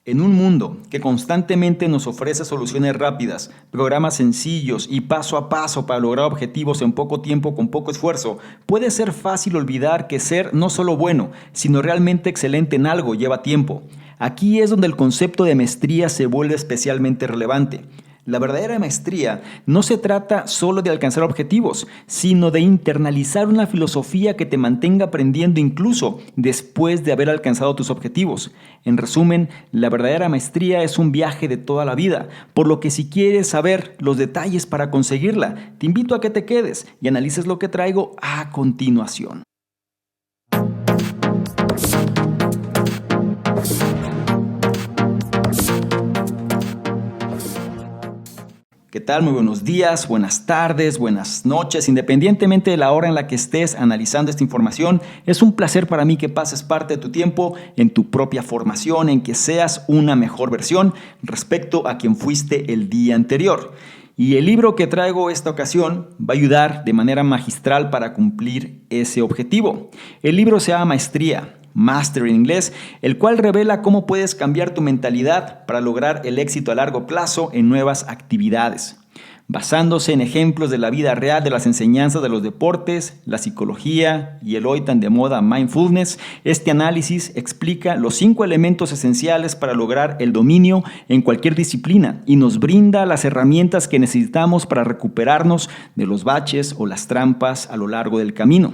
En un mundo que constantemente nos ofrece soluciones rápidas, programas sencillos y paso a paso para lograr objetivos en poco tiempo con poco esfuerzo, puede ser fácil olvidar que ser no solo bueno, sino realmente excelente en algo lleva tiempo. Aquí es donde el concepto de maestría se vuelve especialmente relevante. La verdadera maestría no se trata solo de alcanzar objetivos, sino de internalizar una filosofía que te mantenga aprendiendo incluso después de haber alcanzado tus objetivos. En resumen, la verdadera maestría es un viaje de toda la vida, por lo que si quieres saber los detalles para conseguirla, te invito a que te quedes y analices lo que traigo a continuación. ¿Qué tal? Muy buenos días, buenas tardes, buenas noches. Independientemente de la hora en la que estés analizando esta información, es un placer para mí que pases parte de tu tiempo en tu propia formación, en que seas una mejor versión respecto a quien fuiste el día anterior. Y el libro que traigo esta ocasión va a ayudar de manera magistral para cumplir ese objetivo. El libro se llama Maestría, Master en inglés, el cual revela cómo puedes cambiar tu mentalidad para lograr el éxito a largo plazo en nuevas actividades. Basándose en ejemplos de la vida real de las enseñanzas de los deportes, la psicología y el hoy tan de moda mindfulness, este análisis explica los 5 elementos esenciales para lograr el dominio en cualquier disciplina y nos brinda las herramientas que necesitamos para recuperarnos de los baches o las trampas a lo largo del camino.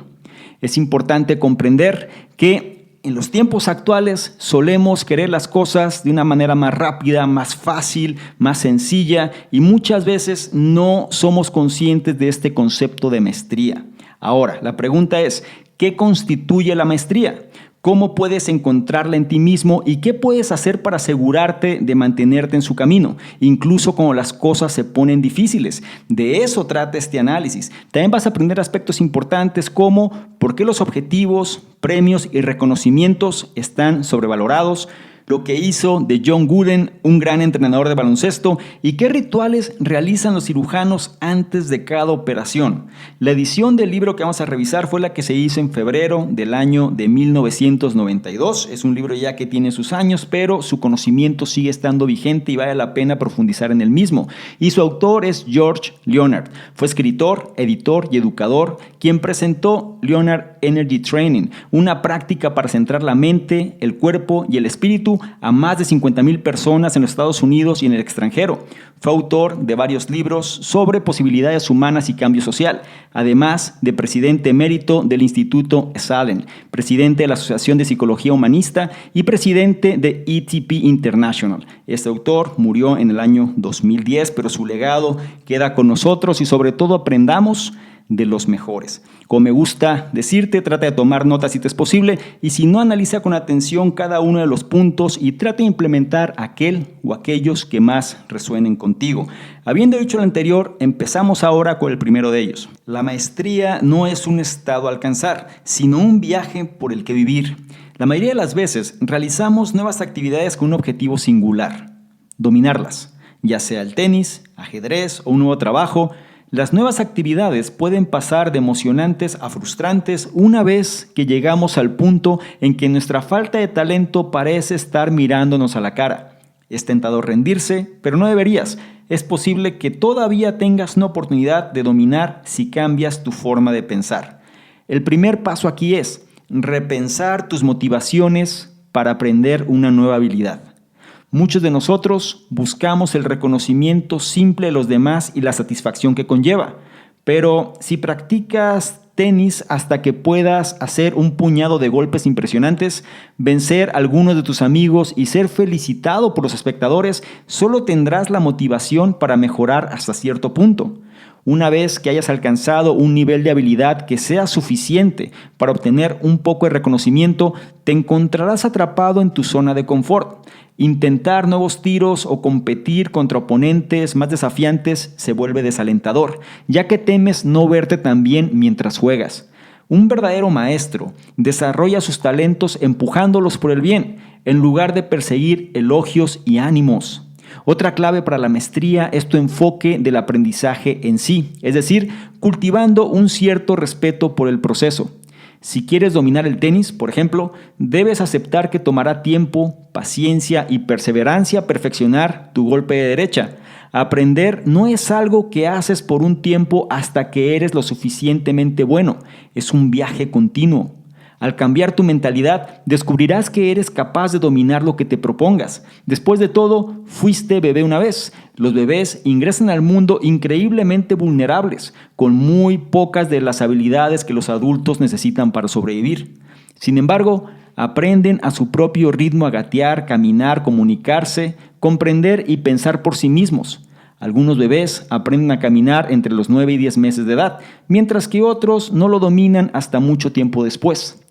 Es importante comprender que en los tiempos actuales solemos querer las cosas de una manera más rápida, más fácil, más sencilla y muchas veces no somos conscientes de este concepto de maestría. Ahora, la pregunta es, ¿qué constituye la maestría? ¿Cómo puedes encontrarla en ti mismo y qué puedes hacer para asegurarte de mantenerte en su camino, incluso cuando las cosas se ponen difíciles? De eso trata este análisis. También vas a aprender aspectos importantes como por qué los objetivos, premios y reconocimientos están sobrevalorados, lo que hizo de John Wooden un gran entrenador de baloncesto y qué rituales realizan los cirujanos antes de cada operación. La edición del libro que vamos a revisar fue la que se hizo en febrero del año de 1992. Es un libro ya que tiene sus años, pero su conocimiento sigue estando vigente y vale la pena profundizar en el mismo. Y su autor es George Leonard. Fue escritor, editor y educador, quien presentó Leonard Energy Training, una práctica para centrar la mente, el cuerpo y el espíritu a más de 50,000 personas en los Estados Unidos y en el extranjero. Fue autor de varios libros sobre posibilidades humanas y cambio social, además de presidente emérito del Instituto Salem, presidente de la Asociación de Psicología Humanista y presidente de ETP International. Este autor murió en el año 2010, pero su legado queda con nosotros y sobre todo aprendamos de los mejores. Como me gusta decirte, trata de tomar notas si te es posible y si no, analiza con atención cada uno de los puntos y trata de implementar aquel o aquellos que más resuenen contigo. Habiendo dicho lo anterior, empezamos ahora con el primero de ellos. La maestría no es un estado a alcanzar, sino un viaje por el que vivir. La mayoría de las veces realizamos nuevas actividades con un objetivo singular: dominarlas, ya sea el tenis, ajedrez o un nuevo trabajo. Las nuevas actividades pueden pasar de emocionantes a frustrantes una vez que llegamos al punto en que nuestra falta de talento parece estar mirándonos a la cara. Es tentador rendirse, pero no deberías. Es posible que todavía tengas una oportunidad de dominar si cambias tu forma de pensar. El primer paso aquí es repensar tus motivaciones para aprender una nueva habilidad. Muchos de nosotros buscamos el reconocimiento simple de los demás y la satisfacción que conlleva. Pero si practicas tenis hasta que puedas hacer un puñado de golpes impresionantes, vencer a algunos de tus amigos y ser felicitado por los espectadores, solo tendrás la motivación para mejorar hasta cierto punto. Una vez que hayas alcanzado un nivel de habilidad que sea suficiente para obtener un poco de reconocimiento, te encontrarás atrapado en tu zona de confort. Intentar nuevos tiros o competir contra oponentes más desafiantes se vuelve desalentador, ya que temes no verte tan bien mientras juegas. Un verdadero maestro desarrolla sus talentos empujándolos por el bien, en lugar de perseguir elogios y ánimos. Otra clave para la maestría es tu enfoque del aprendizaje en sí, es decir, cultivando un cierto respeto por el proceso. Si quieres dominar el tenis, por ejemplo, debes aceptar que tomará tiempo, paciencia y perseverancia perfeccionar tu golpe de derecha. Aprender no es algo que haces por un tiempo hasta que eres lo suficientemente bueno, es un viaje continuo. Al cambiar tu mentalidad, descubrirás que eres capaz de dominar lo que te propongas. Después de todo, fuiste bebé una vez. Los bebés ingresan al mundo increíblemente vulnerables, con muy pocas de las habilidades que los adultos necesitan para sobrevivir. Sin embargo, aprenden a su propio ritmo a gatear, caminar, comunicarse, comprender y pensar por sí mismos. Algunos bebés aprenden a caminar entre los 9 y 10 meses de edad, mientras que otros no lo dominan hasta mucho tiempo después.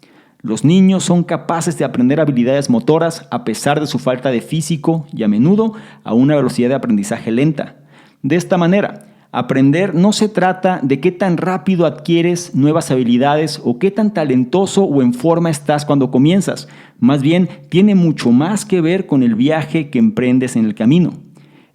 Los niños son capaces de aprender habilidades motoras a pesar de su falta de físico y a menudo a una velocidad de aprendizaje lenta. De esta manera, aprender no se trata de qué tan rápido adquieres nuevas habilidades o qué tan talentoso o en forma estás cuando comienzas. Más bien, tiene mucho más que ver con el viaje que emprendes en el camino.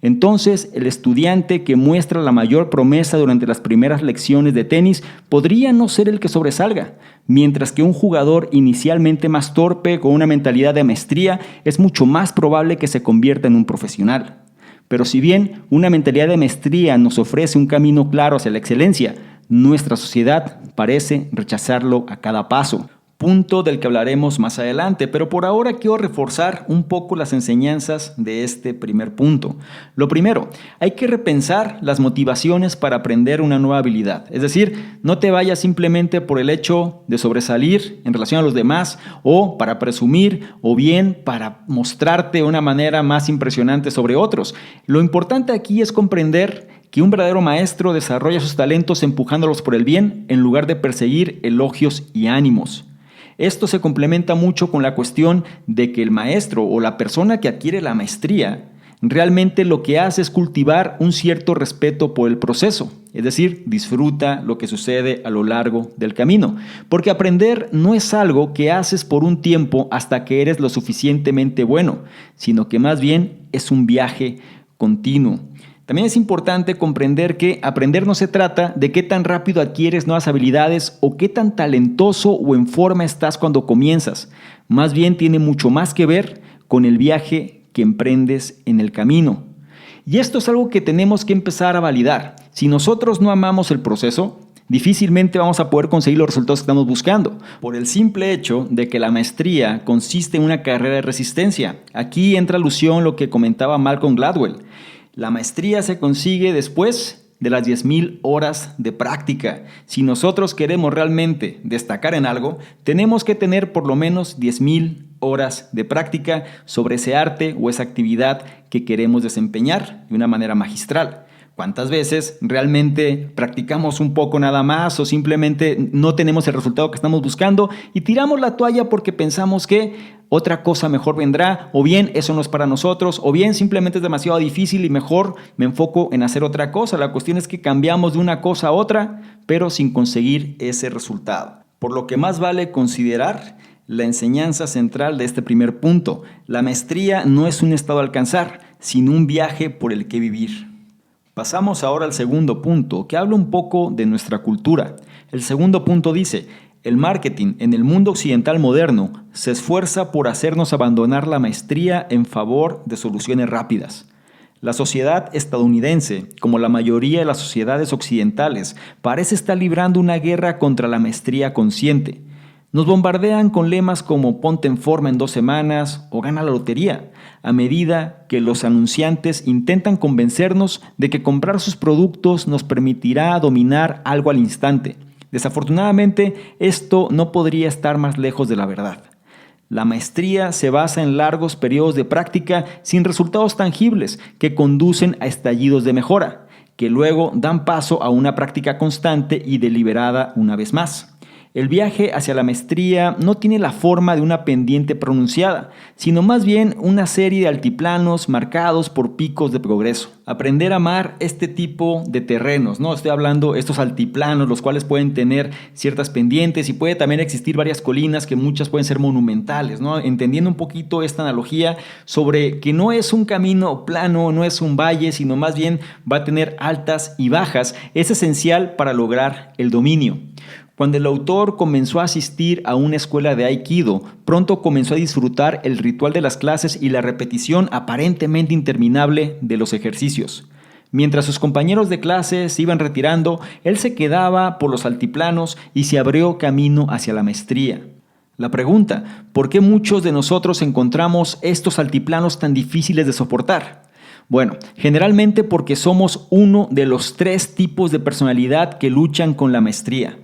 Entonces, el estudiante que muestra la mayor promesa durante las primeras lecciones de tenis podría no ser el que sobresalga, mientras que un jugador inicialmente más torpe con una mentalidad de maestría es mucho más probable que se convierta en un profesional. Pero si bien una mentalidad de maestría nos ofrece un camino claro hacia la excelencia, nuestra sociedad parece rechazarlo a cada paso. Punto del que hablaremos más adelante, pero por ahora quiero reforzar un poco las enseñanzas de este primer punto. Lo primero, hay que repensar las motivaciones para aprender una nueva habilidad. Es decir, no te vayas simplemente por el hecho de sobresalir en relación a los demás o para presumir o bien para mostrarte de una manera más impresionante sobre otros. Lo importante aquí es comprender que un verdadero maestro desarrolla sus talentos empujándolos por el bien en lugar de perseguir elogios y ánimos. Esto se complementa mucho con la cuestión de que el maestro o la persona que adquiere la maestría realmente lo que hace es cultivar un cierto respeto por el proceso, es decir, disfruta lo que sucede a lo largo del camino, porque aprender no es algo que haces por un tiempo hasta que eres lo suficientemente bueno, sino que más bien es un viaje continuo. También es importante comprender que aprender no se trata de qué tan rápido adquieres nuevas habilidades o qué tan talentoso o en forma estás cuando comienzas. Más bien tiene mucho más que ver con el viaje que emprendes en el camino. Y esto es algo que tenemos que empezar a validar. Si nosotros no amamos el proceso, difícilmente vamos a poder conseguir los resultados que estamos buscando, por el simple hecho de que la maestría consiste en una carrera de resistencia. Aquí entra alusión lo que comentaba Malcolm Gladwell. La maestría se consigue después de las 10,000 horas de práctica. Si nosotros queremos realmente destacar en algo, tenemos que tener por lo menos 10,000 horas de práctica sobre ese arte o esa actividad que queremos desempeñar de una manera magistral. ¿Cuántas veces realmente practicamos un poco nada más o simplemente no tenemos el resultado que estamos buscando y tiramos la toalla porque pensamos que otra cosa mejor vendrá, o bien eso no es para nosotros, o bien simplemente es demasiado difícil y mejor me enfoco en hacer otra cosa? La cuestión es que cambiamos de una cosa a otra, pero sin conseguir ese resultado. Por lo que más vale considerar la enseñanza central de este primer punto. La maestría no es un estado a alcanzar, sino un viaje por el que vivir. Pasamos ahora al segundo punto, que habla un poco de nuestra cultura. El segundo punto dice: el marketing en el mundo occidental moderno se esfuerza por hacernos abandonar la maestría en favor de soluciones rápidas. La sociedad estadounidense, como la mayoría de las sociedades occidentales, parece estar librando una guerra contra la maestría consciente. Nos bombardean con lemas como ponte en forma en 2 semanas o gana la lotería, a medida que los anunciantes intentan convencernos de que comprar sus productos nos permitirá dominar algo al instante. Desafortunadamente, esto no podría estar más lejos de la verdad. La maestría se basa en largos periodos de práctica sin resultados tangibles que conducen a estallidos de mejora, que luego dan paso a una práctica constante y deliberada una vez más. El viaje hacia la maestría no tiene la forma de una pendiente pronunciada, sino más bien una serie de altiplanos marcados por picos de progreso. Aprender a amar este tipo de terrenos, ¿no? Estoy hablando de estos altiplanos, los cuales pueden tener ciertas pendientes y puede también existir varias colinas que muchas pueden ser monumentales, ¿no? Entendiendo un poquito esta analogía sobre que no es un camino plano, no es un valle, sino más bien va a tener altas y bajas, es esencial para lograr el dominio. Cuando el autor comenzó a asistir a una escuela de Aikido, pronto comenzó a disfrutar el ritual de las clases y la repetición aparentemente interminable de los ejercicios. Mientras sus compañeros de clase se iban retirando, él se quedaba por los altiplanos y se abrió camino hacia la maestría. La pregunta, ¿por qué muchos de nosotros encontramos estos altiplanos tan difíciles de soportar? Bueno, generalmente porque somos uno de los 3 tipos de personalidad que luchan con la maestría.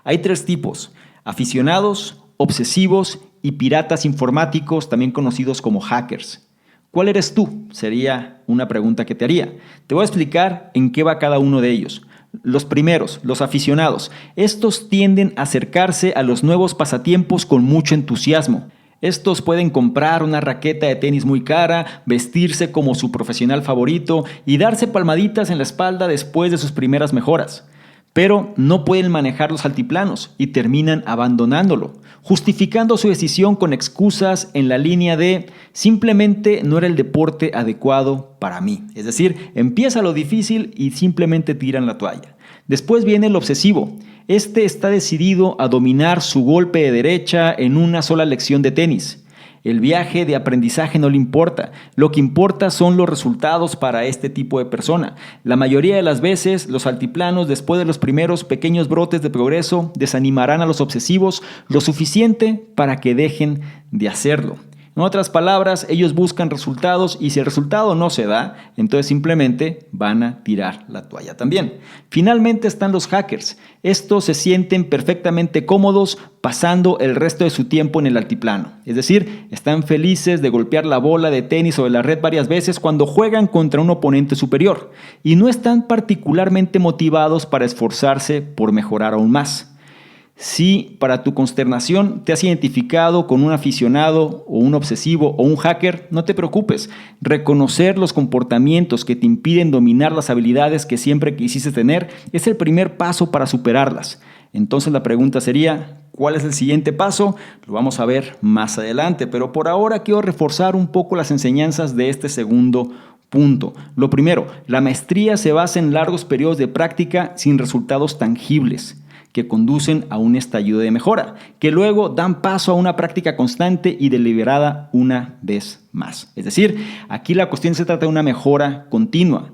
Hay 3 tipos: aficionados, obsesivos y piratas informáticos, también conocidos como hackers. ¿Cuál eres tú? Sería una pregunta que te haría. Te voy a explicar en qué va cada uno de ellos. Los primeros, los aficionados. Estos tienden a acercarse a los nuevos pasatiempos con mucho entusiasmo. Estos pueden comprar una raqueta de tenis muy cara, vestirse como su profesional favorito y darse palmaditas en la espalda después de sus primeras mejoras. Pero no pueden manejar los altiplanos y terminan abandonándolo, justificando su decisión con excusas en la línea de simplemente no era el deporte adecuado para mí. Es decir, empieza lo difícil y simplemente tiran la toalla. Después viene el obsesivo. Este está decidido a dominar su golpe de derecha en una sola lección de tenis. El viaje de aprendizaje no le importa. Lo que importa son los resultados para este tipo de persona. La mayoría de las veces, los altiplanos, después de los primeros pequeños brotes de progreso, desanimarán a los obsesivos lo suficiente para que dejen de hacerlo. En otras palabras, ellos buscan resultados y si el resultado no se da, entonces simplemente van a tirar la toalla también. Finalmente están los hackers. Estos se sienten perfectamente cómodos pasando el resto de su tiempo en el altiplano. Es decir, están felices de golpear la bola de tenis sobre la red varias veces cuando juegan contra un oponente superior y no están particularmente motivados para esforzarse por mejorar aún más. Si para tu consternación te has identificado con un aficionado o un obsesivo o un hacker, no te preocupes. Reconocer los comportamientos que te impiden dominar las habilidades que siempre quisiste tener es el primer paso para superarlas. Entonces la pregunta sería, ¿cuál es el siguiente paso? Lo vamos a ver más adelante, pero por ahora quiero reforzar un poco las enseñanzas de este segundo punto. Lo primero, la maestría se basa en largos periodos de práctica sin resultados tangibles que conducen a un estallido de mejora, que luego dan paso a una práctica constante y deliberada una vez más. Es decir, aquí la cuestión se trata de una mejora continua.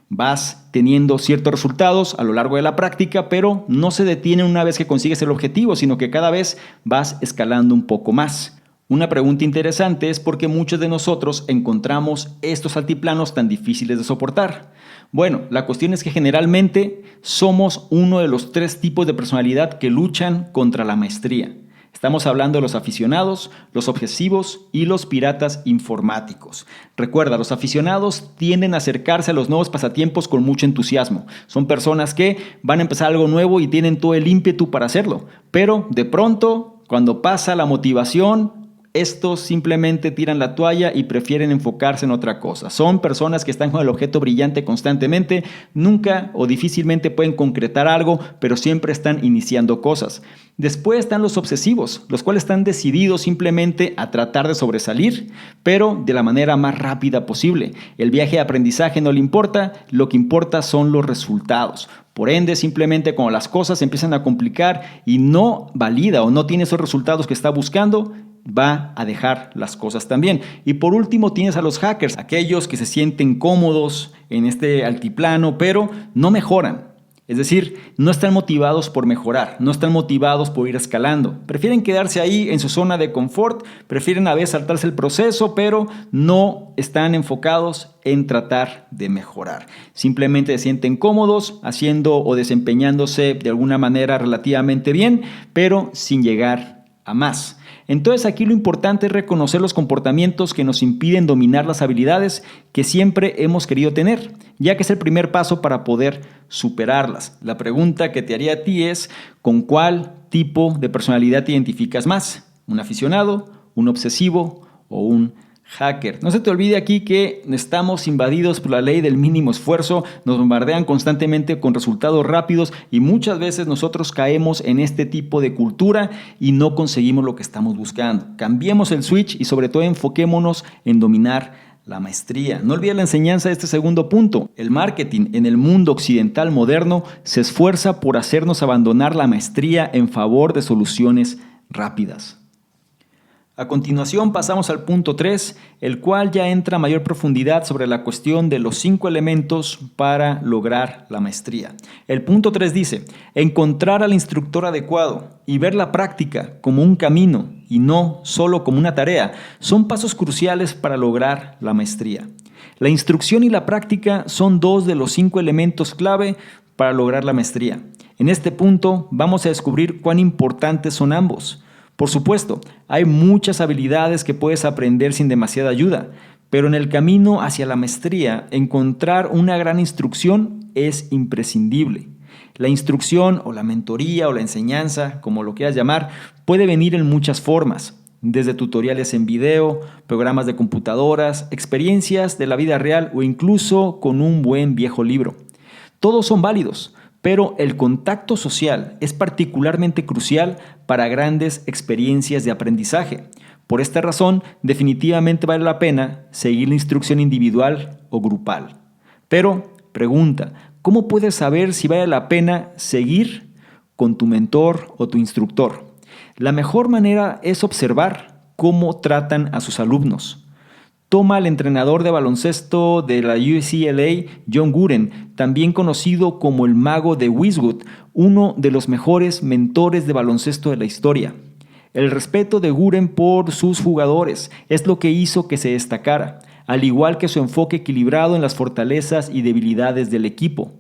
Vas teniendo ciertos resultados a lo largo de la práctica, pero no se detienen una vez que consigues el objetivo, sino que cada vez vas escalando un poco más. Una pregunta interesante es por qué muchos de nosotros encontramos estos altiplanos tan difíciles de soportar. Bueno, la cuestión es que generalmente somos uno de los 3 tipos de personalidad que luchan contra la maestría. Estamos hablando de los aficionados, los obsesivos y los piratas informáticos. Recuerda, los aficionados tienden a acercarse a los nuevos pasatiempos con mucho entusiasmo. Son personas que van a empezar algo nuevo y tienen todo el ímpetu para hacerlo. Pero de pronto, cuando pasa la motivación, estos simplemente tiran la toalla y prefieren enfocarse en otra cosa. Son personas que están con el objeto brillante constantemente, nunca o difícilmente pueden concretar algo, pero siempre están iniciando cosas. Después están los obsesivos, los cuales están decididos simplemente a tratar de sobresalir, pero de la manera más rápida posible. El viaje de aprendizaje no le importa, lo que importa son los resultados. Por ende, simplemente cuando las cosas se empiezan a complicar y no valida o no tiene esos resultados que está buscando, va a dejar las cosas también. Y por último tienes a los hackers, aquellos que se sienten cómodos en este altiplano, pero no mejoran. Es decir, no están motivados por mejorar, no están motivados por ir escalando. Prefieren quedarse ahí en su zona de confort, prefieren a veces saltarse el proceso, pero no están enfocados en tratar de mejorar. Simplemente se sienten cómodos haciendo o desempeñándose de alguna manera relativamente bien, pero sin llegar a más. Entonces aquí lo importante es reconocer los comportamientos que nos impiden dominar las habilidades que siempre hemos querido tener, ya que es el primer paso para poder superarlas. La pregunta que te haría a ti es, ¿con cuál tipo de personalidad te identificas más? ¿Un aficionado, un obsesivo o un hacker? No se te olvide aquí que estamos invadidos por la ley del mínimo esfuerzo, nos bombardean constantemente con resultados rápidos y muchas veces nosotros caemos en este tipo de cultura y no conseguimos lo que estamos buscando. Cambiemos el switch y sobre todo enfoquémonos en dominar la maestría. No olvides la enseñanza de este segundo punto. El marketing en el mundo occidental moderno se esfuerza por hacernos abandonar la maestría en favor de soluciones rápidas. A continuación pasamos al punto 3, el cual ya entra a mayor profundidad sobre la cuestión de los 5 elementos para lograr la maestría. El punto 3 dice, encontrar al instructor adecuado y ver la práctica como un camino y no solo como una tarea, son pasos cruciales para lograr la maestría. La instrucción y la práctica son 2 de los 5 elementos clave para lograr la maestría. En este punto vamos a descubrir cuán importantes son ambos. Por supuesto, hay muchas habilidades que puedes aprender sin demasiada ayuda, pero en el camino hacia la maestría, encontrar una gran instrucción es imprescindible. La instrucción o la mentoría o la enseñanza, como lo quieras llamar, puede venir en muchas formas, desde tutoriales en video, programas de computadoras, experiencias de la vida real o incluso con un buen viejo libro. Todos son válidos. Pero el contacto social es particularmente crucial para grandes experiencias de aprendizaje. Por esta razón, definitivamente vale la pena seguir la instrucción individual o grupal. Pero, pregunta, ¿cómo puedes saber si vale la pena seguir con tu mentor o tu instructor? La mejor manera es observar cómo tratan a sus alumnos. Toma al entrenador de baloncesto de la UCLA, John Wooden, también conocido como el mago de Westwood, uno de los mejores mentores de baloncesto de la historia. El respeto de Wooden por sus jugadores es lo que hizo que se destacara, al igual que su enfoque equilibrado en las fortalezas y debilidades del equipo.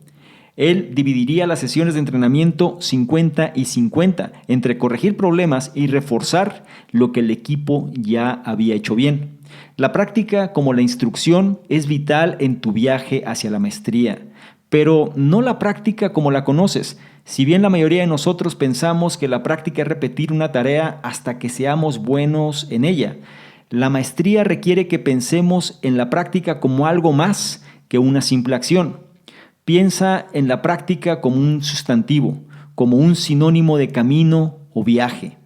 Él dividiría las sesiones de entrenamiento 50 y 50 entre corregir problemas y reforzar lo que el equipo ya había hecho bien. La práctica, como la instrucción, es vital en tu viaje hacia la maestría, pero no la práctica como la conoces. Si bien la mayoría de nosotros pensamos que la práctica es repetir una tarea hasta que seamos buenos en ella, la maestría requiere que pensemos en la práctica como algo más que una simple acción. Piensa en la práctica como un sustantivo, como un sinónimo de camino o viaje.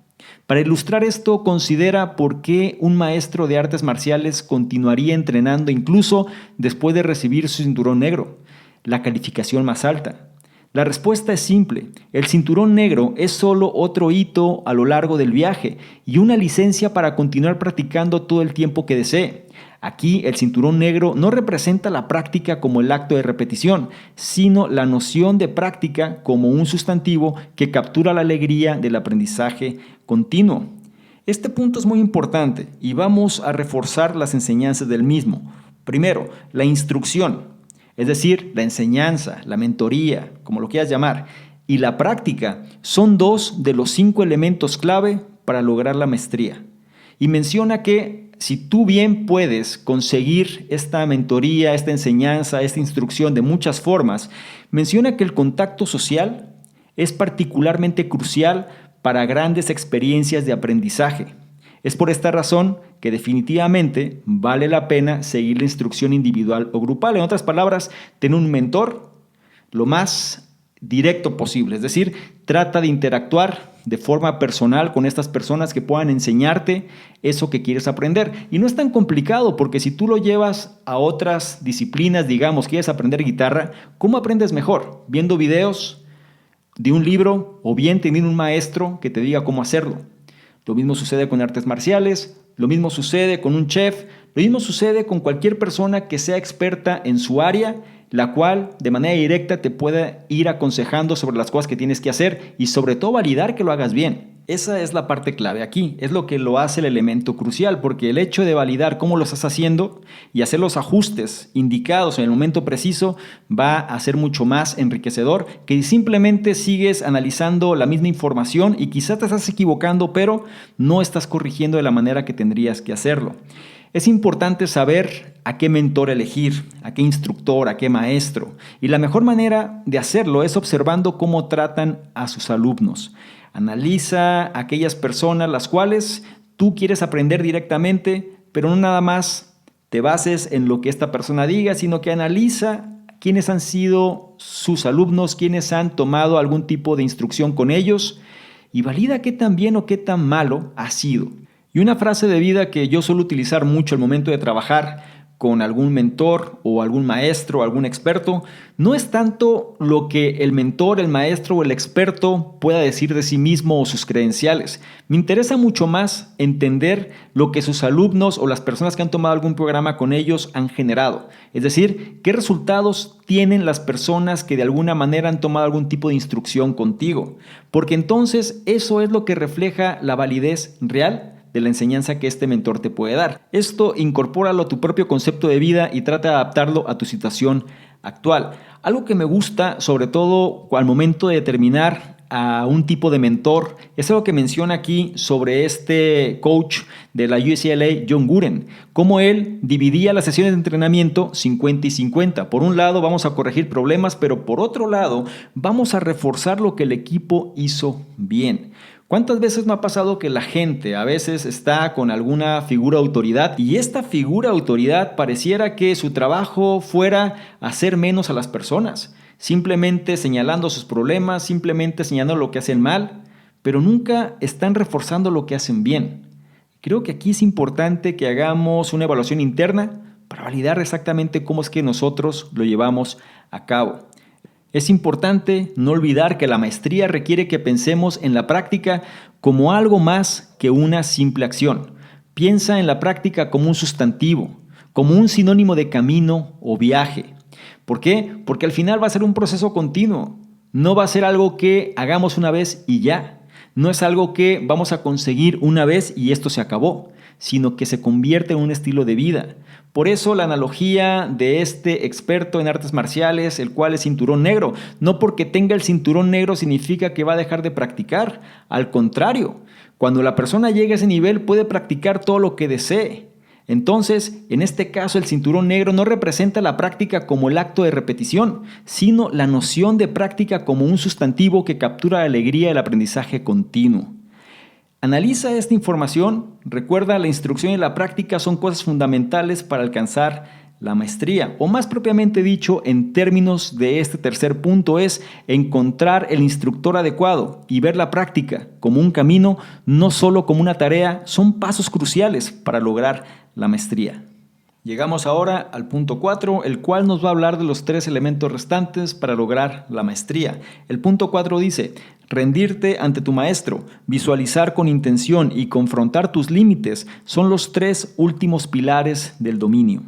Para ilustrar esto, considera por qué un maestro de artes marciales continuaría entrenando incluso después de recibir su cinturón negro, la calificación más alta. La respuesta es simple. El cinturón negro es solo otro hito a lo largo del viaje y una licencia para continuar practicando todo el tiempo que desee. Aquí el cinturón negro no representa la práctica como el acto de repetición, sino la noción de práctica como un sustantivo que captura la alegría del aprendizaje continuo. Este punto es muy importante y vamos a reforzar las enseñanzas del mismo. Primero, la instrucción, es decir, la enseñanza, la mentoría, como lo quieras llamar, y la práctica son 2 de los 5 elementos clave para lograr la maestría. Y menciona que si tú bien puedes conseguir esta mentoría, esta enseñanza, esta instrucción de muchas formas, menciona que el contacto social es particularmente crucial para grandes experiencias de aprendizaje. Es por esta razón que definitivamente vale la pena seguir la instrucción individual o grupal. En otras palabras, ten un mentor lo más directo posible, es decir, trata de interactuar de forma personal con estas personas que puedan enseñarte eso que quieres aprender. Y no es tan complicado porque si tú lo llevas a otras disciplinas, digamos, quieres aprender guitarra, ¿cómo aprendes mejor? ¿Viendo videos de un libro o bien teniendo un maestro que te diga cómo hacerlo? Lo mismo sucede con artes marciales, lo mismo sucede con un chef, lo mismo sucede con cualquier persona que sea experta en su área, la cual de manera directa te puede ir aconsejando sobre las cosas que tienes que hacer y sobre todo validar que lo hagas bien. Esa es la parte clave aquí, es lo que lo hace el elemento crucial, porque el hecho de validar cómo lo estás haciendo y hacer los ajustes indicados en el momento preciso va a ser mucho más enriquecedor que si simplemente sigues analizando la misma información y quizás te estás equivocando, pero no estás corrigiendo de la manera que tendrías que hacerlo. Es importante saber a qué mentor elegir, a qué instructor, a qué maestro. Y la mejor manera de hacerlo es observando cómo tratan a sus alumnos. Analiza a aquellas personas las cuales tú quieres aprender directamente, pero no nada más te bases en lo que esta persona diga, sino que analiza quiénes han sido sus alumnos, quiénes han tomado algún tipo de instrucción con ellos y valida qué tan bien o qué tan malo ha sido. Y una frase de vida que yo suelo utilizar mucho al momento de trabajar con algún mentor o algún maestro o algún experto, no es tanto lo que el mentor, el maestro o el experto pueda decir de sí mismo o sus credenciales. Me interesa mucho más entender lo que sus alumnos o las personas que han tomado algún programa con ellos han generado. Es decir, qué resultados tienen las personas que de alguna manera han tomado algún tipo de instrucción contigo. Porque entonces eso es lo que refleja la validez real de la enseñanza que este mentor te puede dar. Esto incorpóralo a tu propio concepto de vida y trata de adaptarlo a tu situación actual. Algo que me gusta, sobre todo al momento de determinar a un tipo de mentor, es algo que menciona aquí sobre este coach de la UCLA, John Wooden, cómo él dividía las sesiones de entrenamiento 50 y 50. Por un lado vamos a corregir problemas, pero por otro lado vamos a reforzar lo que el equipo hizo bien. ¿Cuántas veces me ha pasado que la gente a veces está con alguna figura de autoridad y esta figura de autoridad pareciera que su trabajo fuera hacer menos a las personas, simplemente señalando sus problemas, simplemente señalando lo que hacen mal, pero nunca están reforzando lo que hacen bien? Creo que aquí es importante que hagamos una evaluación interna para validar exactamente cómo es que nosotros lo llevamos a cabo. Es importante no olvidar que la maestría requiere que pensemos en la práctica como algo más que una simple acción. Piensa en la práctica como un sustantivo, como un sinónimo de camino o viaje. ¿Por qué? Porque al final va a ser un proceso continuo. No va a ser algo que hagamos una vez y ya. No es algo que vamos a conseguir una vez y esto se acabó, sino que se convierte en un estilo de vida. Por eso la analogía de este experto en artes marciales, el cual es cinturón negro, no porque tenga el cinturón negro significa que va a dejar de practicar. Al contrario, cuando la persona llega a ese nivel puede practicar todo lo que desee. Entonces, en este caso, el cinturón negro no representa la práctica como el acto de repetición, sino la noción de práctica como un sustantivo que captura la alegría del aprendizaje continuo. Analiza esta información, recuerda, la instrucción y la práctica son cosas fundamentales para alcanzar la maestría, o más propiamente dicho, en términos de este tercer punto, es encontrar el instructor adecuado y ver la práctica como un camino, no solo como una tarea, son pasos cruciales para lograr la maestría. Llegamos ahora al punto 4, el cual nos va a hablar de los 3 elementos restantes para lograr la maestría. El punto 4 dice: rendirte ante tu maestro, visualizar con intención y confrontar tus límites son los 3 últimos pilares del dominio.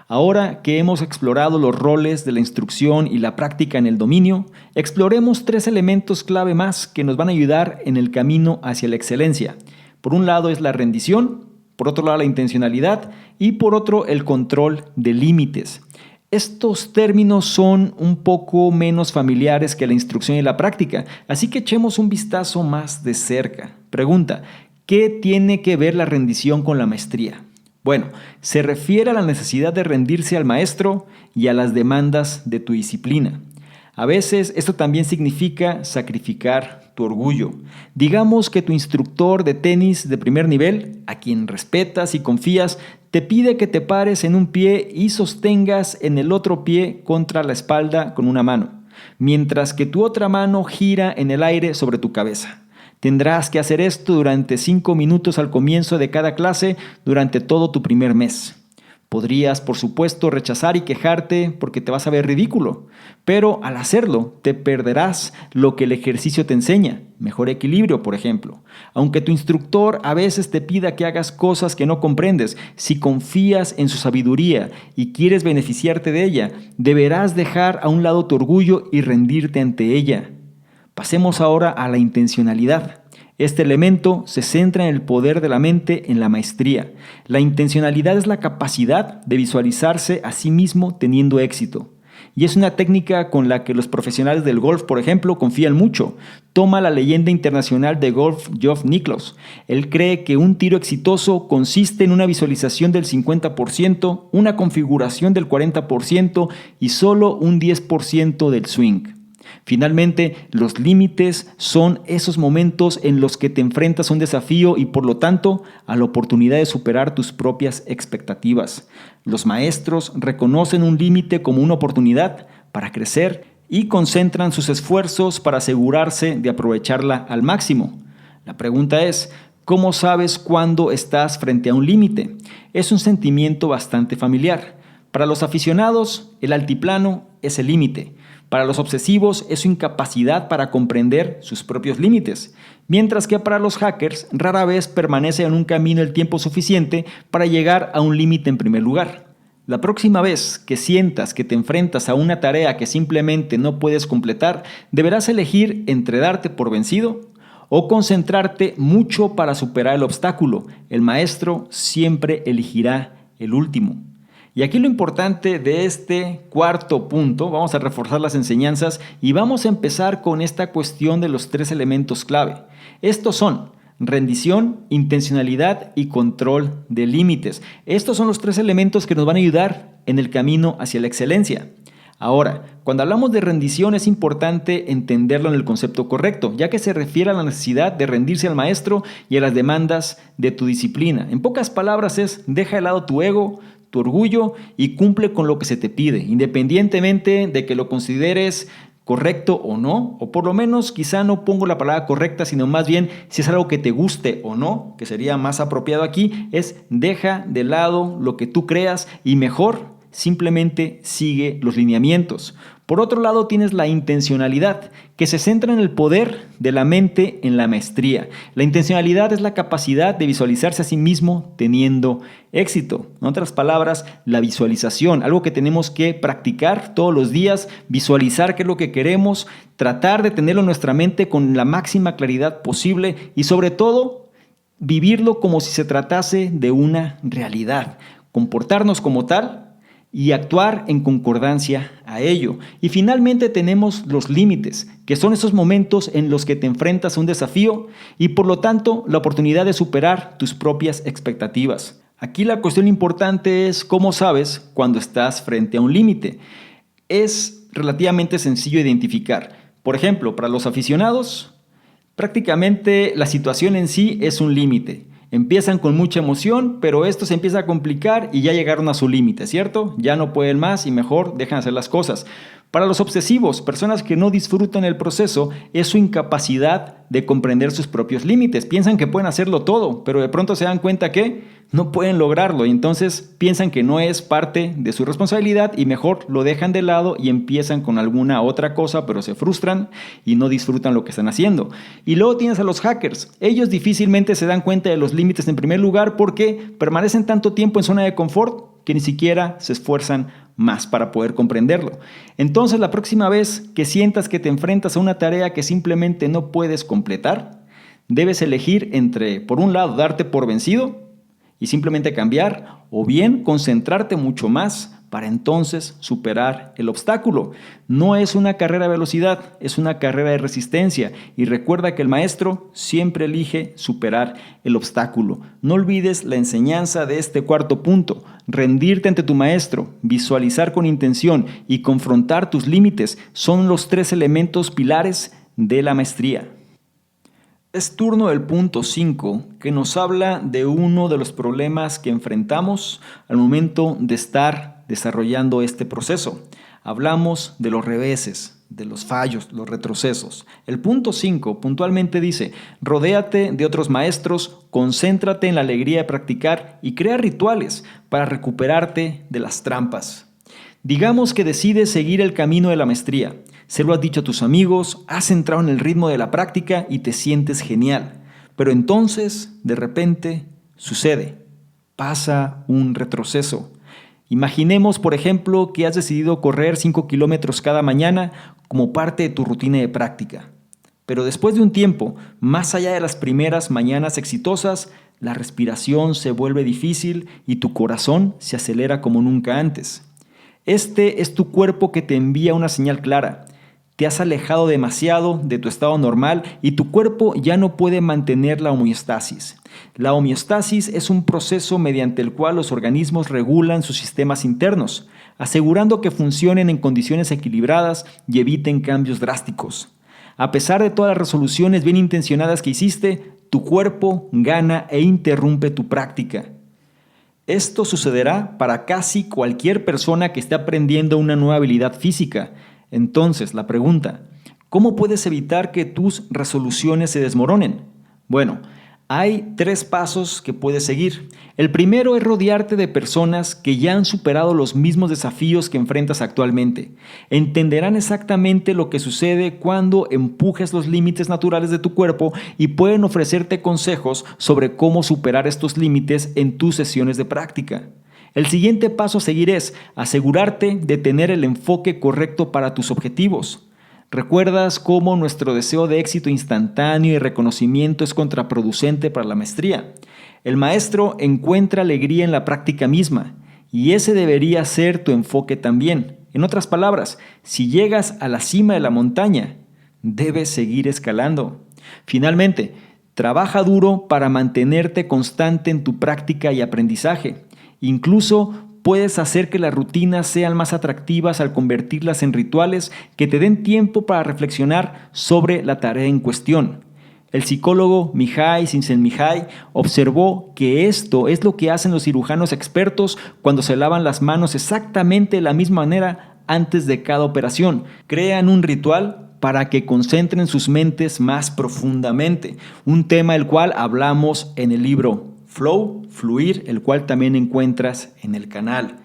Ahora que hemos explorado los roles de la instrucción y la práctica en el dominio, exploremos 3 elementos clave más que nos van a ayudar en el camino hacia la excelencia. Por un lado es la rendición, por otro lado la intencionalidad y por otro el control de límites. Estos términos son un poco menos familiares que la instrucción y la práctica, así que echemos un vistazo más de cerca. Pregunta: ¿qué tiene que ver la rendición con la maestría? Bueno, se refiere a la necesidad de rendirse al maestro y a las demandas de tu disciplina. A veces esto también significa sacrificar tu orgullo. Digamos que tu instructor de tenis de primer nivel, a quien respetas y confías, te pide que te pares en un pie y sostengas en el otro pie contra la espalda con una mano, mientras que tu otra mano gira en el aire sobre tu cabeza. Tendrás que hacer esto durante 5 minutos al comienzo de cada clase durante todo tu primer mes. Podrías, por supuesto, rechazar y quejarte porque te vas a ver ridículo, pero al hacerlo te perderás lo que el ejercicio te enseña, mejor equilibrio, por ejemplo. Aunque tu instructor a veces te pida que hagas cosas que no comprendes, si confías en su sabiduría y quieres beneficiarte de ella, deberás dejar a un lado tu orgullo y rendirte ante ella. Pasemos ahora a la intencionalidad. Este elemento se centra en el poder de la mente en la maestría. La intencionalidad es la capacidad de visualizarse a sí mismo teniendo éxito. Y es una técnica con la que los profesionales del golf, por ejemplo, confían mucho. Toma la leyenda internacional de golf Geoff Nicklaus. Él cree que un tiro exitoso consiste en una visualización del 50%, una configuración del 40% y solo un 10% del swing. Finalmente, los límites son esos momentos en los que te enfrentas a un desafío y por lo tanto a la oportunidad de superar tus propias expectativas. Los maestros reconocen un límite como una oportunidad para crecer y concentran sus esfuerzos para asegurarse de aprovecharla al máximo. La pregunta es: ¿Cómo sabes cuándo estás frente a un límite? Es un sentimiento bastante familiar. Para los aficionados, el altiplano es el límite. Para los obsesivos es su incapacidad para comprender sus propios límites. Mientras que para los hackers rara vez permanece en un camino el tiempo suficiente para llegar a un límite en primer lugar. La próxima vez que sientas que te enfrentas a una tarea que simplemente no puedes completar, deberás elegir entre darte por vencido o concentrarte mucho para superar el obstáculo. El maestro siempre elegirá el último. Y aquí lo importante de este cuarto punto, vamos a reforzar las enseñanzas y vamos a empezar con esta cuestión de los 3 elementos clave. Estos son rendición, intencionalidad y control de límites. Estos son los 3 elementos que nos van a ayudar en el camino hacia la excelencia. Ahora, cuando hablamos de rendición es importante entenderlo en el concepto correcto, ya que se refiere a la necesidad de rendirse al maestro y a las demandas de tu disciplina. En pocas palabras es, deja de lado tu ego, tu orgullo y cumple con lo que se te pide, independientemente de que lo consideres correcto o no, o por lo menos quizá no pongo la palabra correcta, sino más bien si es algo que te guste o no, que sería más apropiado aquí, es deja de lado lo que tú creas y mejor simplemente sigue los lineamientos. Por otro lado tienes la intencionalidad, que se centra en el poder de la mente en la maestría. La intencionalidad es la capacidad de visualizarse a sí mismo teniendo éxito. En otras palabras, la visualización, algo que tenemos que practicar todos los días, visualizar qué es lo que queremos, tratar de tenerlo en nuestra mente con la máxima claridad posible y sobre todo, vivirlo como si se tratase de una realidad. Comportarnos como tal y actuar en concordancia a ello. Y finalmente tenemos los límites, que son esos momentos en los que te enfrentas a un desafío y por lo tanto la oportunidad de superar tus propias expectativas. Aquí la cuestión importante es cómo sabes cuando estás frente a un límite. Es relativamente sencillo identificar. Por ejemplo, para los aficionados, prácticamente la situación en sí es un límite. Empiezan con mucha emoción, pero esto se empieza a complicar y ya llegaron a su límite, ¿cierto? Ya no pueden más y mejor dejan hacer las cosas. Para los obsesivos, personas que no disfrutan el proceso, es su incapacidad de comprender sus propios límites. Piensan que pueden hacerlo todo, pero de pronto se dan cuenta que no pueden lograrlo y entonces piensan que no es parte de su responsabilidad y mejor lo dejan de lado y empiezan con alguna otra cosa, pero se frustran y no disfrutan lo que están haciendo. Y luego tienes a los hackers. Ellos difícilmente se dan cuenta de los límites en primer lugar porque permanecen tanto tiempo en zona de confort que ni siquiera se esfuerzan más para poder comprenderlo. Entonces, la próxima vez que sientas que te enfrentas a una tarea que simplemente no puedes completar, debes elegir entre, por un lado, darte por vencido y simplemente cambiar, o bien concentrarte mucho más para entonces superar el obstáculo. No es una carrera de velocidad, es una carrera de resistencia. Y recuerda que el maestro siempre elige superar el obstáculo. No olvides la enseñanza de este cuarto punto. Rendirte ante tu maestro, visualizar con intención y confrontar tus límites son los 3 elementos pilares de la maestría. Es turno del punto 5, que nos habla de uno de los problemas que enfrentamos al momento de estar desarrollando este proceso. Hablamos de los reveses, de los fallos, los retrocesos. El punto 5 puntualmente dice, rodéate de otros maestros, concéntrate en la alegría de practicar y crea rituales para recuperarte de las trampas. Digamos que decides seguir el camino de la maestría. Se lo has dicho a tus amigos, has entrado en el ritmo de la práctica y te sientes genial. Pero entonces, de repente, sucede. Pasa un retroceso. Imaginemos, por ejemplo, que has decidido correr 5 kilómetros cada mañana como parte de tu rutina de práctica. Pero después de un tiempo, más allá de las primeras mañanas exitosas, la respiración se vuelve difícil y tu corazón se acelera como nunca antes. Este es tu cuerpo que te envía una señal clara. Te has alejado demasiado de tu estado normal y tu cuerpo ya no puede mantener la homeostasis. La homeostasis es un proceso mediante el cual los organismos regulan sus sistemas internos, asegurando que funcionen en condiciones equilibradas y eviten cambios drásticos. A pesar de todas las resoluciones bien intencionadas que hiciste, tu cuerpo gana e interrumpe tu práctica. Esto sucederá para casi cualquier persona que esté aprendiendo una nueva habilidad física. Entonces, la pregunta, ¿cómo puedes evitar que tus resoluciones se desmoronen? Bueno, Hay 3 pasos que puedes seguir. El primero es rodearte de personas que ya han superado los mismos desafíos que enfrentas actualmente. Entenderán exactamente lo que sucede cuando empujes los límites naturales de tu cuerpo y pueden ofrecerte consejos sobre cómo superar estos límites en tus sesiones de práctica. El siguiente paso a seguir es asegurarte de tener el enfoque correcto para tus objetivos. ¿Recuerdas cómo nuestro deseo de éxito instantáneo y reconocimiento es contraproducente para la maestría? El maestro encuentra alegría en la práctica misma y ese debería ser tu enfoque también. En otras palabras, si llegas a la cima de la montaña, debes seguir escalando. Finalmente, trabaja duro para mantenerte constante en tu práctica y aprendizaje. Incluso puedes hacer que las rutinas sean más atractivas al convertirlas en rituales que te den tiempo para reflexionar sobre la tarea en cuestión. El psicólogo Mihaly Csikszentmihalyi observó que esto es lo que hacen los cirujanos expertos cuando se lavan las manos exactamente de la misma manera antes de cada operación. Crean un ritual para que concentren sus mentes más profundamente, un tema del cual hablamos en el libro Flow, Fluir, el cual también encuentras en el canal.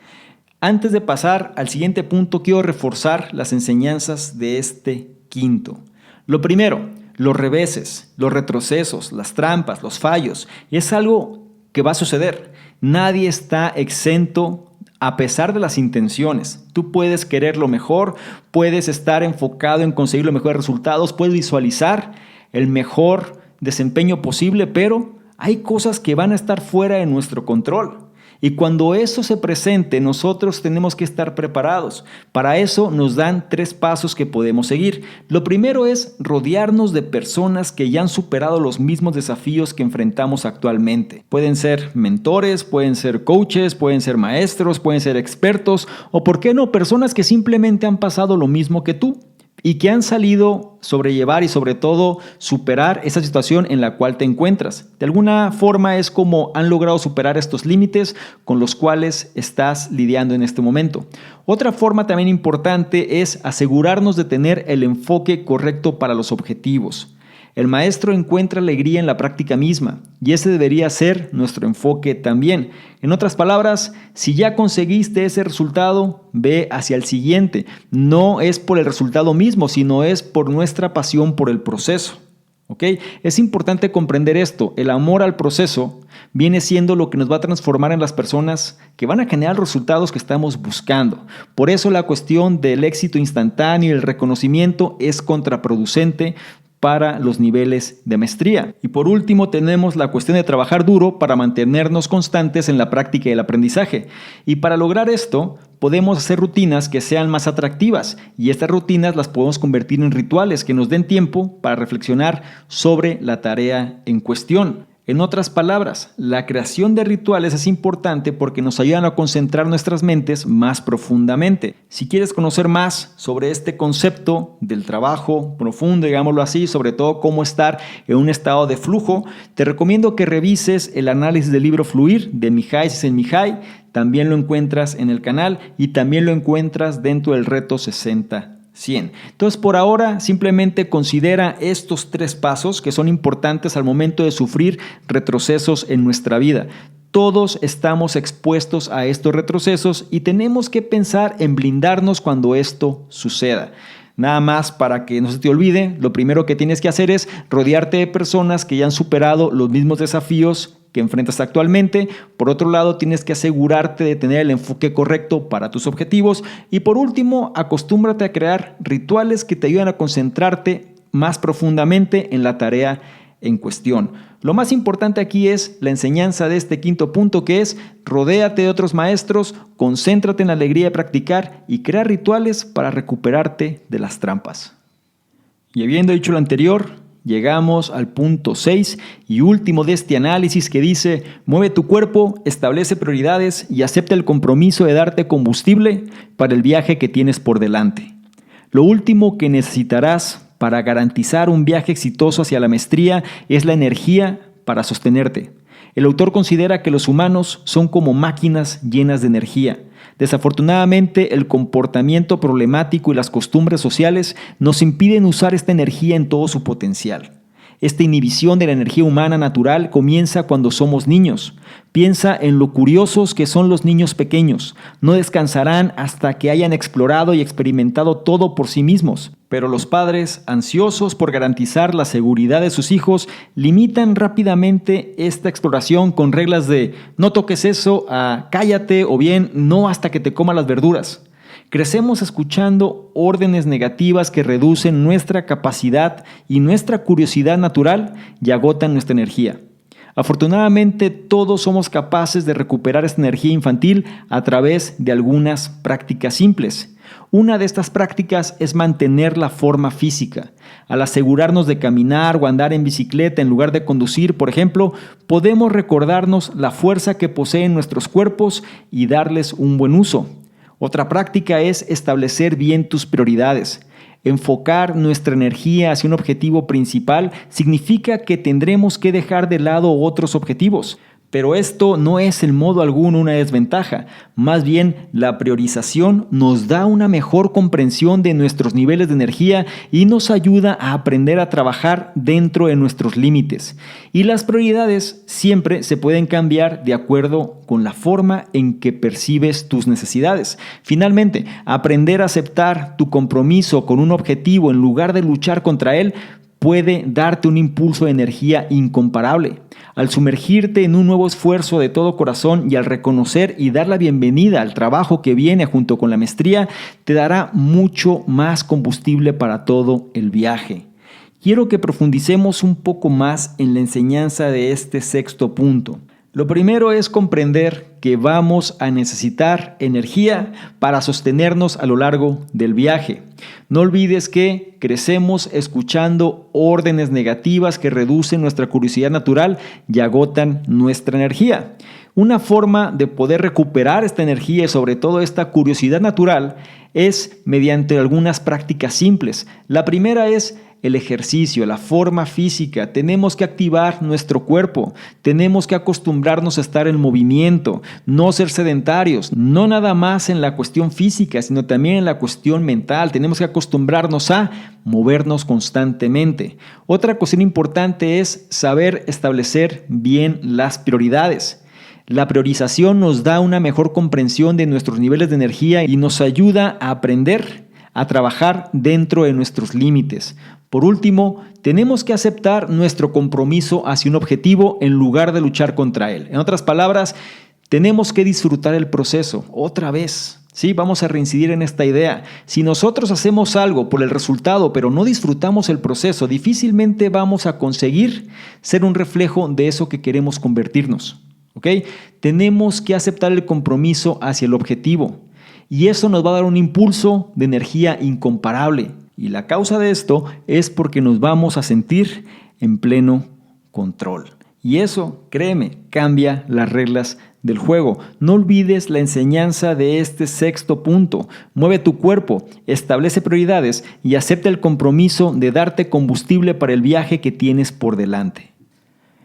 Antes de pasar al siguiente punto, quiero reforzar las enseñanzas de este quinto. Lo primero, los reveses, los retrocesos, las trampas, los fallos, es algo que va a suceder. Nadie está exento a pesar de las intenciones. Tú puedes querer lo mejor, puedes estar enfocado en conseguir los mejores resultados, puedes visualizar el mejor desempeño posible, pero hay cosas que van a estar fuera de nuestro control. Y cuando eso se presente, nosotros tenemos que estar preparados. Para eso nos dan 3 pasos que podemos seguir. Lo primero es rodearnos de personas que ya han superado los mismos desafíos que enfrentamos actualmente. Pueden ser mentores, pueden ser coaches, pueden ser maestros, pueden ser expertos o, ¿por qué no?, personas que simplemente han pasado lo mismo que tú y que han salido sobrellevar y sobre todo superar esa situación en la cual te encuentras. De alguna forma es como han logrado superar estos límites con los cuales estás lidiando en este momento. Otra forma también importante es asegurarnos de tener el enfoque correcto para los objetivos. El maestro encuentra alegría en la práctica misma y ese debería ser nuestro enfoque también. En otras palabras, si ya conseguiste ese resultado, ve hacia el siguiente. No es por el resultado mismo, sino es por nuestra pasión por el proceso. ¿Ok? Es importante comprender esto. El amor al proceso viene siendo lo que nos va a transformar en las personas que van a generar los resultados que estamos buscando. Por eso la cuestión del éxito instantáneo y el reconocimiento es contraproducente para los niveles de maestría. Y por último tenemos la cuestión de trabajar duro para mantenernos constantes en la práctica y el aprendizaje. Y para lograr esto podemos hacer rutinas que sean más atractivas y estas rutinas las podemos convertir en rituales que nos den tiempo para reflexionar sobre la tarea en cuestión. En otras palabras, la creación de rituales es importante porque nos ayudan a concentrar nuestras mentes más profundamente. Si quieres conocer más sobre este concepto del trabajo profundo, digámoslo así, sobre todo cómo estar en un estado de flujo, te recomiendo que revises el análisis del libro Fluir de Mihaly Csikszentmihalyi. También lo encuentras en el canal y también lo encuentras dentro del reto 60-100. Entonces, por ahora, simplemente considera estos 3 pasos que son importantes al momento de sufrir retrocesos en nuestra vida. Todos estamos expuestos a estos retrocesos y tenemos que pensar en blindarnos cuando esto suceda. Nada más para que no se te olvide, lo primero que tienes que hacer es rodearte de personas que ya han superado los mismos desafíos que enfrentas actualmente. Por otro lado, tienes que asegurarte de tener el enfoque correcto para tus objetivos. Y por último, acostúmbrate a crear rituales que te ayuden a concentrarte más profundamente en la tarea en cuestión. Lo más importante aquí es la enseñanza de este quinto punto, que es rodéate de otros maestros, concéntrate en la alegría de practicar y crea rituales para recuperarte de las trampas. Y habiendo dicho lo anterior, llegamos al punto 6 y último de este análisis, que dice: mueve tu cuerpo, establece prioridades y acepta el compromiso de darte combustible para el viaje que tienes por delante. Lo último que necesitarás para garantizar un viaje exitoso hacia la maestría es la energía para sostenerte. El autor considera que los humanos son como máquinas llenas de energía. Desafortunadamente, el comportamiento problemático y las costumbres sociales nos impiden usar esta energía en todo su potencial. Esta inhibición de la energía humana natural comienza cuando somos niños. Piensa en lo curiosos que son los niños pequeños. No descansarán hasta que hayan explorado y experimentado todo por sí mismos. Pero los padres, ansiosos por garantizar la seguridad de sus hijos, limitan rápidamente esta exploración con reglas de no toques eso, a cállate o bien no hasta que te coma las verduras. Crecemos escuchando órdenes negativas que reducen nuestra capacidad y nuestra curiosidad natural y agotan nuestra energía. Afortunadamente, todos somos capaces de recuperar esta energía infantil a través de algunas prácticas simples. Una de estas prácticas es mantener la forma física. Al asegurarnos de caminar o andar en bicicleta en lugar de conducir, por ejemplo, podemos recordarnos la fuerza que poseen nuestros cuerpos y darles un buen uso. Otra práctica es establecer bien tus prioridades. Enfocar nuestra energía hacia un objetivo principal significa que tendremos que dejar de lado otros objetivos. Pero esto no es en modo alguno una desventaja. Más bien, la priorización nos da una mejor comprensión de nuestros niveles de energía y nos ayuda a aprender a trabajar dentro de nuestros límites. Y las prioridades siempre se pueden cambiar de acuerdo con la forma en que percibes tus necesidades. Finalmente, aprender a aceptar tu compromiso con un objetivo en lugar de luchar contra él puede darte un impulso de energía incomparable. Al sumergirte en un nuevo esfuerzo de todo corazón y al reconocer y dar la bienvenida al trabajo que viene junto con la maestría, te dará mucho más combustible para todo el viaje. Quiero que profundicemos un poco más en la enseñanza de este sexto punto. Lo primero es comprender que vamos a necesitar energía para sostenernos a lo largo del viaje. No olvides que crecemos escuchando órdenes negativas que reducen nuestra curiosidad natural y agotan nuestra energía. Una forma de poder recuperar esta energía y sobre todo esta curiosidad natural es mediante algunas prácticas simples. La primera es el ejercicio, la forma física. Tenemos que activar nuestro cuerpo, tenemos que acostumbrarnos a estar en movimiento, no ser sedentarios, no nada más en la cuestión física, sino también en la cuestión mental. Tenemos que acostumbrarnos a movernos constantemente. Otra cuestión importante es saber establecer bien las prioridades. La priorización nos da una mejor comprensión de nuestros niveles de energía y nos ayuda a aprender a trabajar dentro de nuestros límites. Por último, tenemos que aceptar nuestro compromiso hacia un objetivo en lugar de luchar contra él. En otras palabras, tenemos que disfrutar el proceso. Otra vez, sí, vamos a reincidir en esta idea. Si nosotros hacemos algo por el resultado, pero no disfrutamos el proceso, difícilmente vamos a conseguir ser un reflejo de eso que queremos convertirnos. ¿Ok? Tenemos que aceptar el compromiso hacia el objetivo. Y eso nos va a dar un impulso de energía incomparable. Y la causa de esto es porque nos vamos a sentir en pleno control. Y eso, créeme, cambia las reglas del juego. No olvides la enseñanza de este sexto punto. Mueve tu cuerpo, establece prioridades y acepta el compromiso de darte combustible para el viaje que tienes por delante.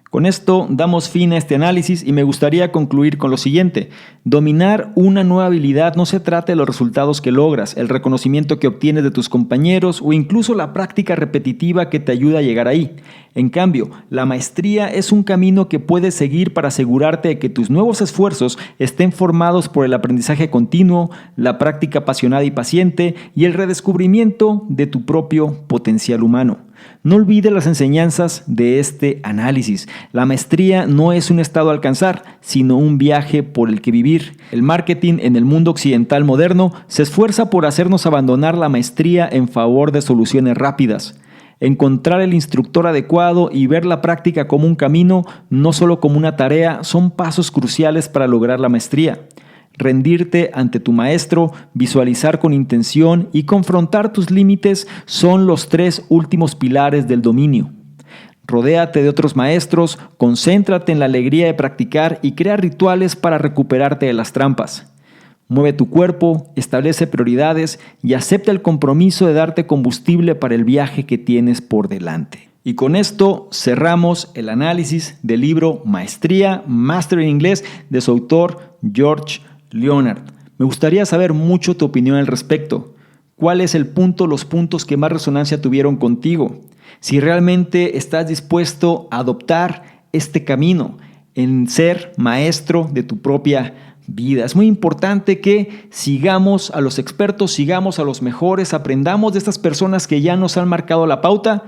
Con esto damos fin a este análisis y me gustaría concluir con lo siguiente. Dominar una nueva habilidad no se trata de los resultados que logras, el reconocimiento que obtienes de tus compañeros o incluso la práctica repetitiva que te ayuda a llegar ahí. En cambio, la maestría es un camino que puedes seguir para asegurarte de que tus nuevos esfuerzos estén formados por el aprendizaje continuo, la práctica apasionada y paciente y el redescubrimiento de tu propio potencial humano. No olvides las enseñanzas de este análisis. La maestría no es un estado a alcanzar, sino un viaje por el que vivir. El marketing en el mundo occidental moderno se esfuerza por hacernos abandonar la maestría en favor de soluciones rápidas. Encontrar el instructor adecuado y ver la práctica como un camino, no solo como una tarea, son pasos cruciales para lograr la maestría. Rendirte ante tu maestro, visualizar con intención y confrontar tus límites son los 3 últimos pilares del dominio. Rodéate de otros maestros, concéntrate en la alegría de practicar y crea rituales para recuperarte de las trampas. Mueve tu cuerpo, establece prioridades y acepta el compromiso de darte combustible para el viaje que tienes por delante. Y con esto cerramos el análisis del libro Maestría, Master en Inglés, de su autor George Leonard. Me gustaría saber mucho tu opinión al respecto. ¿Cuál es los puntos que más resonancia tuvieron contigo? si realmente estás dispuesto a adoptar este camino en ser maestro de tu propia vida. Es muy importante que sigamos a los expertos, sigamos a los mejores, aprendamos de estas personas que ya nos han marcado la pauta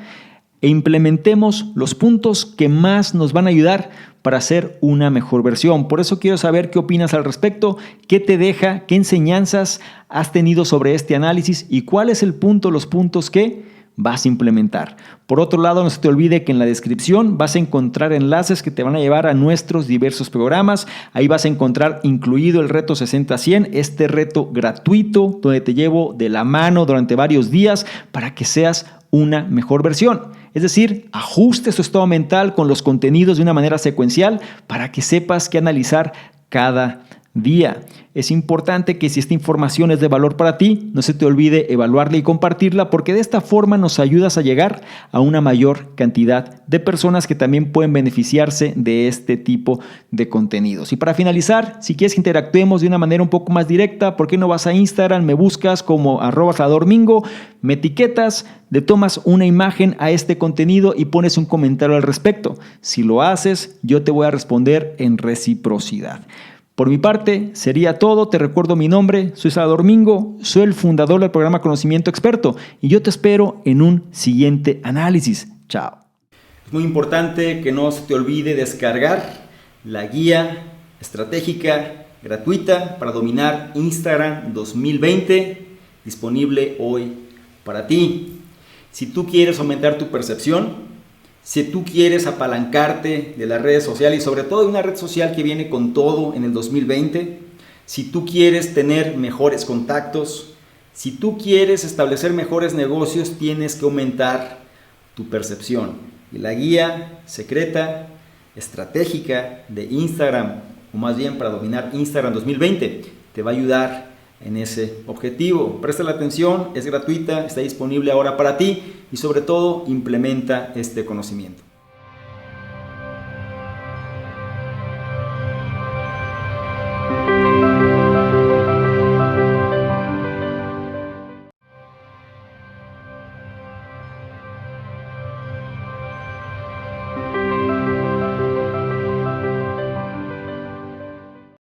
e implementemos los puntos que más nos van a ayudar para hacer una mejor versión. Por eso quiero saber qué opinas al respecto, qué te deja, qué enseñanzas has tenido sobre este análisis y cuál es el punto, los puntos que vas a implementar. Por otro lado, no se te olvide que en la descripción vas a encontrar enlaces que te van a llevar a nuestros diversos programas. Ahí vas a encontrar incluido el reto 60-100, este reto gratuito donde te llevo de la mano durante varios días para que seas una mejor versión. Es decir, ajustes tu estado mental con los contenidos de una manera secuencial para que sepas qué analizar cada día. Es importante que si esta información es de valor para ti, no se te olvide evaluarla y compartirla, porque de esta forma nos ayudas a llegar a una mayor cantidad de personas que también pueden beneficiarse de este tipo de contenidos. Y para finalizar, si quieres que interactuemos de una manera un poco más directa, ¿por qué no vas a Instagram, me buscas como @salvadormingo, me etiquetas, le tomas una imagen a este contenido y pones un comentario al respecto? Si lo haces, yo te voy a responder en reciprocidad. Por mi parte, sería todo. Te recuerdo mi nombre, soy Salvador Mingo, soy el fundador del programa Conocimiento Experto y yo te espero en un siguiente análisis. Chao. Es muy importante que no se te olvide descargar la guía estratégica gratuita para dominar Instagram 2020, disponible hoy para ti. Si tú quieres aumentar tu percepción, si tú quieres apalancarte de las redes sociales y sobre todo de una red social que viene con todo en el 2020, si tú quieres tener mejores contactos, si tú quieres establecer mejores negocios, tienes que aumentar tu percepción. Y la guía secreta, estratégica de Instagram, o más bien para dominar Instagram 2020, te va a ayudar en ese objetivo. Presta la atención, es gratuita, está disponible ahora para ti y sobre todo implementa este conocimiento.